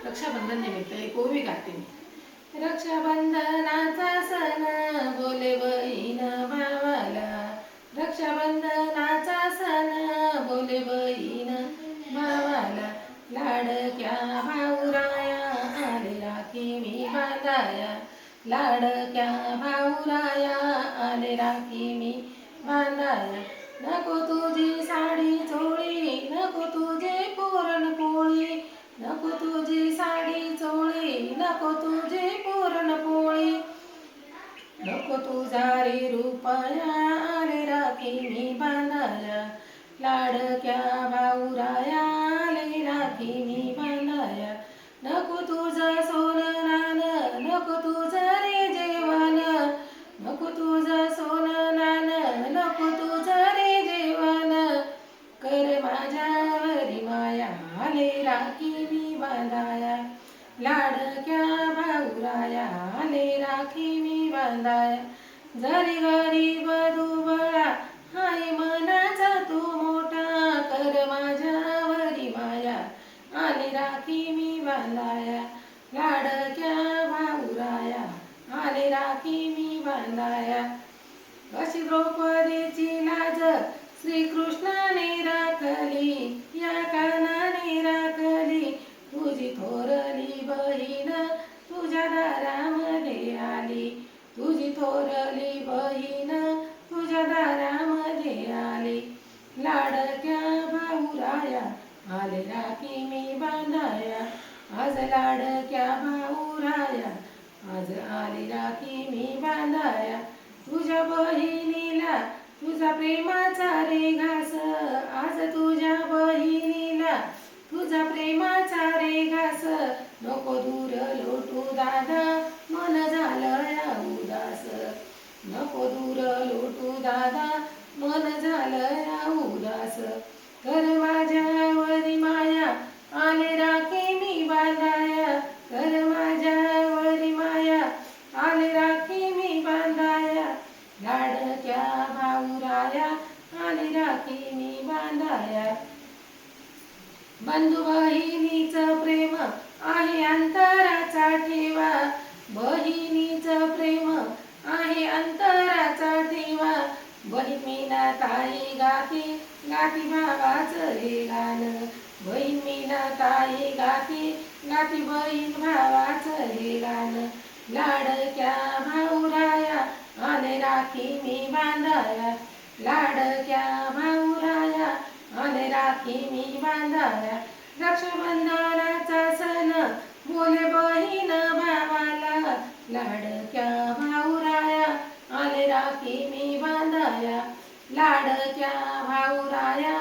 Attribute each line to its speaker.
Speaker 1: रक्षाबंधन निमित्त एक ओवी गाते मी. रक्षाबंधनाचा सण बोले बहीण भावाला, रक्षाबंधनाचा सण बोले बहीण भावाला, लाडक्या भाऊराया आले राखी मी बांधाया, लाडक्या भाऊराया आले राखी मी बांधाया. नको तुझी साडी चोळी, नको तुझे पुरणपोळी, नको तुझी साडी चोळी, नको तुझी पुरणपोळी, नको तुझा रे रुपया आले राखी मी बांधाया, लाडक्या भाऊराया आले राखी मी बांधाया. नको तुझं सोनं नाणं, नको तुझं रे जेवण, नको तुझं सोनं नाणं, नको तुझं रे जेवण, कर माझ्यावरी माया आले राखी मी बांधाया, लाडक्या भाऊराया आले राखी मी बांधाया. जरी गरीब दुबळा हाय मनाचा तू मोठा, कर माझ्यावरी माया आले राखी मी बांधाया, लाडक्या भाऊराया आले राखी मी बांधाया. कशी द्रौपदीची लाज श्रीकृष्णाने राखली, या कानाने राखली, तुझी थोरली बहीण तुझ्या दारामध्ये आली, तुझी थोरली बहीण तुझ्या दारामध्ये आली, लाडक्या भाऊराया आले राखी मी बांधाया. आज लाडक्या भाऊराया आज आली राखी मी बांधाया. तुझ्या बहिणीला तुझा प्रेमाचा रे घास, आज तुझ्या बहिणीला तुझा प्रेमाचा रे घास, नको दूर लोटू दादा मन झालं या उदास, नको दूर लोटू दादा मन झालं या उदास. कर माझ्यावरी माया आले राखी मी बांधाया, कर माझ्यावरी माया आले राखी मी बांधाया, लाडक्या भाऊराया आले राखी मी बांधाया. बंधू बहिणीचं प्रेम आहे अंतराचा ठेवा, बहिणीचं प्रेम आहे अंतराचा ठेवा, बहीण मीना ताई गाती गाती भावाचं हे गाणं, बहीण मीना ताई गाती गाती बहीण भावाचं हे गाणं, लाडक्या भाऊराया आले राखी मी बांधाया, लाडक्या भाऊराया आले राखी मी बांधाया. रक्षाबंधनाचा सण बोले बहीण भावाला, लाडक्या भाऊराया आले राखी मी बांधाया, लाडक्या भाऊराया